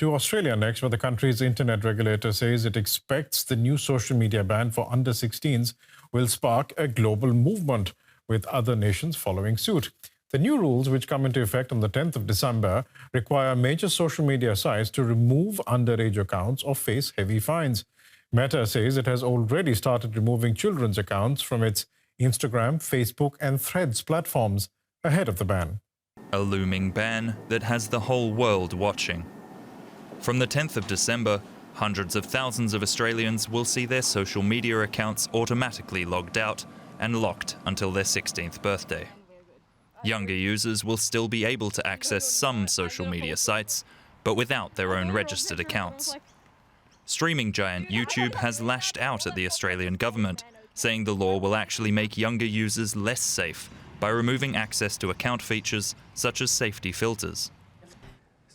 To Australia next, where the country's internet regulator says it expects the new social media ban for under 16s will spark a global movement, with other nations following suit. The new rules, which come into effect on the 10th of December, require major social media sites to remove underage accounts or face heavy fines. Meta says it has already started removing children's accounts from its Instagram, Facebook, and Threads platforms ahead of the ban. A looming ban that has the whole world watching. From the 10th of December, hundreds of thousands of Australians will see their social media accounts automatically logged out and locked until their 16th birthday. Younger users will still be able to access some social media sites, but without their own registered accounts. Streaming giant YouTube has lashed out at the Australian government, saying the law will actually make younger users less safe by removing access to account features such as safety filters.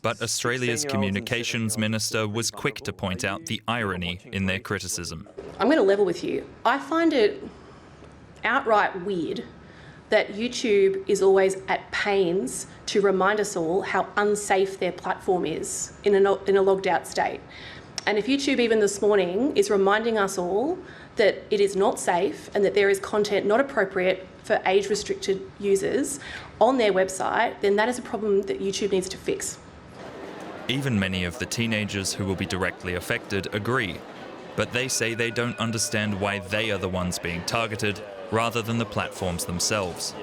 But Australia's Communications Minister was quick to point out the irony in their criticism. I'm going to level with you. I find it outright weird that YouTube is always at pains to remind us all how unsafe their platform is in a logged out state. And if YouTube even this morning is reminding us all that it is not safe and that there is content not appropriate for age-restricted users on their website, then that is a problem that YouTube needs to fix. Even many of the teenagers who will be directly affected agree, but they say they don't understand why they are the ones being targeted rather than the platforms themselves.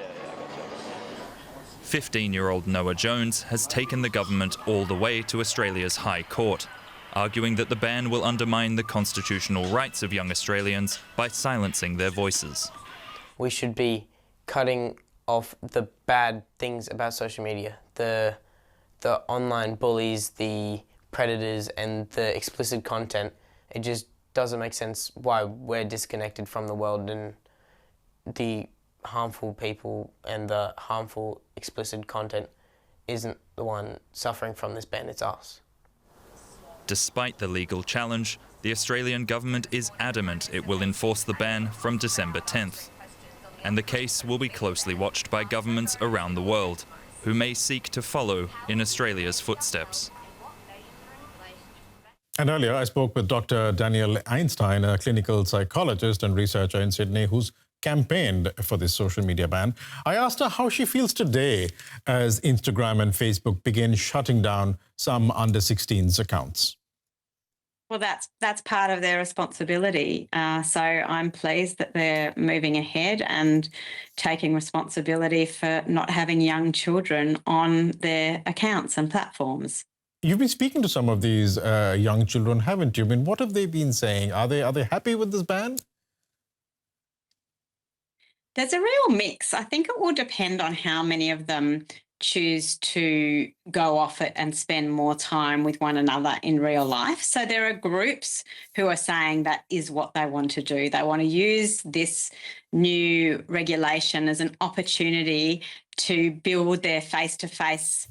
15-year-old Noah Jones has taken the government all the way to Australia's High Court, arguing that the ban will undermine the constitutional rights of young Australians by silencing their voices. We should be cutting off the bad things about social media, the online bullies, the predators, and the explicit content. It just doesn't make sense why we're disconnected from the world, and the harmful people and the harmful explicit content isn't the one suffering from this ban, it's us. Despite the legal challenge, the Australian government is adamant it will enforce the ban from December 10th. And the case will be closely watched by governments around the world, who may seek to follow in Australia's footsteps. And earlier, I spoke with Dr. Danielle Einstein, a clinical psychologist and researcher in Sydney, who's campaigned for this social media ban. I asked her how she feels today as Instagram and Facebook begin shutting down some under 16s accounts. Well, that's part of their responsibility. So I'm pleased that they're moving ahead and taking responsibility for not having young children on their accounts and platforms. You've been speaking to some of these young children, haven't you? I mean, what have they been saying? Are they happy with this ban? There's a real mix. I think it will depend on how many of them choose to go off it and spend more time with one another in real life. So there are groups who are saying that is what they want to do. They want to use this new regulation as an opportunity to build their face-to-face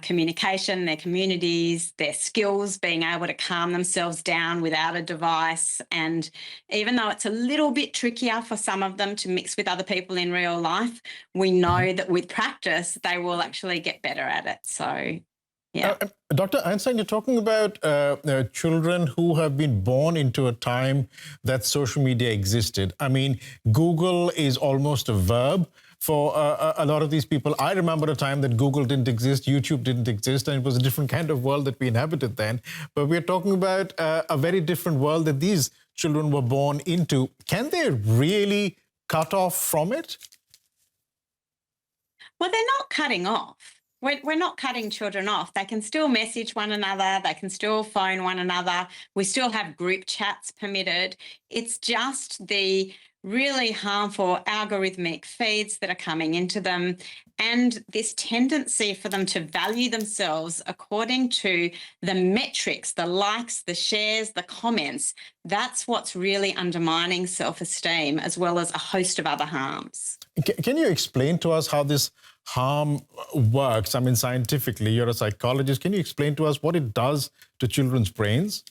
communication, their communities, their skills, being able to calm themselves down without a device. And even though it's a little bit trickier for some of them to mix with other people in real life, we know that with practice, they will actually get better at it. So, yeah. Dr. Einstein, you're talking about children who have been born into a time that social media existed. I mean, Google is almost a verb for a lot of these people. I remember a time that Google didn't exist, YouTube didn't exist, and it was a different kind of world that we inhabited then. But we're talking about a very different world that these children were born into. Can they really cut off from it? Well, they're not cutting off. We're not cutting children off. They can still message one another. They can still phone one another. We still have group chats permitted. It's just the really harmful algorithmic feeds that are coming into them, and this tendency for them to value themselves according to the metrics, the likes, the shares, the comments. That's what's really undermining self-esteem, as well as a host of other harms. Can you explain to us how this harm works? I mean, scientifically, you're a psychologist. Can you explain to us what it does to children's brains?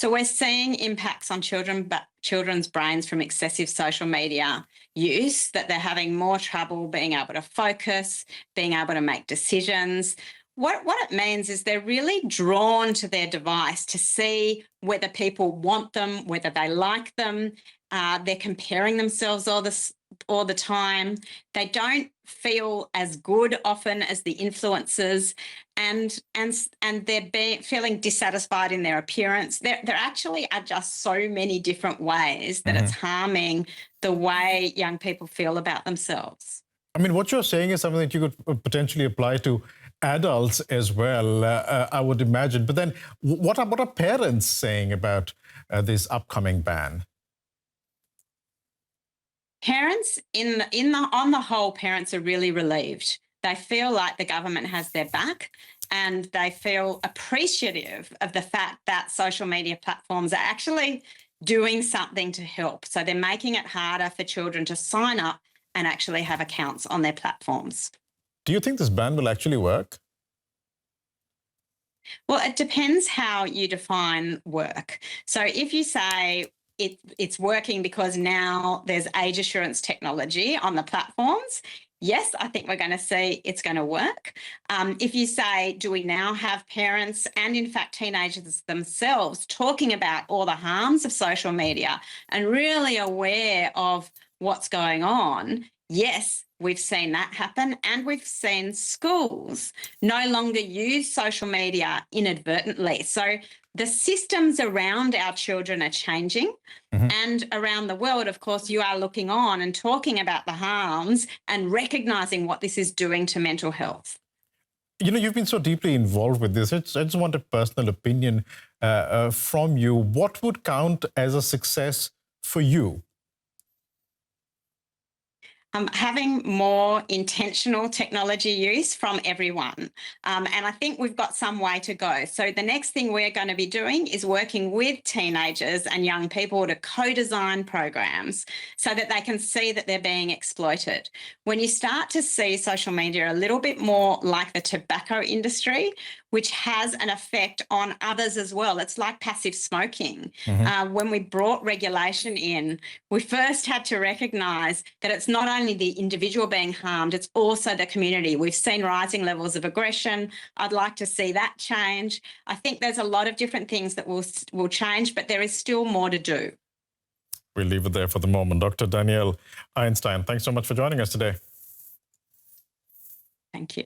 So we're seeing impacts on children's brains from excessive social media use, that they're having more trouble being able to focus, being able to make decisions. What it means is they're really drawn to their device to see whether people want them, whether they like them. They're comparing themselves all the time. They don't feel as good often as the influencers, and they're feeling dissatisfied in their appearance. There actually are just so many different ways that it's harming the way young people feel about themselves. I mean, what you're saying is something that you could potentially apply to adults as well, I would imagine. But then what are parents saying about this upcoming ban? Parents, on the whole, parents are really relieved. They feel like the government has their back, and they feel appreciative of the fact that social media platforms are actually doing something to help. So they're making it harder for children to sign up and actually have accounts on their platforms. Do you think this ban will actually work? Well, it depends how you define work. So if you say it's working because now there's age assurance technology on the platforms, yes, I think we're going to see it's going to work. If you say, do we now have parents and, in fact, teenagers themselves talking about all the harms of social media and really aware of what's going on? Yes, we've seen that happen, and we've seen schools no longer use social media inadvertently. So the systems around our children are changing, and around the world, of course, you are looking on and talking about the harms and recognising what this is doing to mental health. You know, you've been so deeply involved with this. I just want a personal opinion from you. What would count as a success for you? Having more intentional technology use from everyone. And I think we've got some way to go. So the next thing we're going to be doing is working with teenagers and young people to co-design programs so that they can see that they're being exploited. When you start to see social media a little bit more like the tobacco industry, which has an effect on others as well. It's like passive smoking. When we brought regulation in, we first had to recognise that it's not only the individual being harmed, it's also the community. We've seen rising levels of aggression. I'd like to see that change. I think there's a lot of different things that will change, but there is still more to do. We'll leave it there for the moment. Dr. Danielle Einstein, thanks so much for joining us today. Thank you.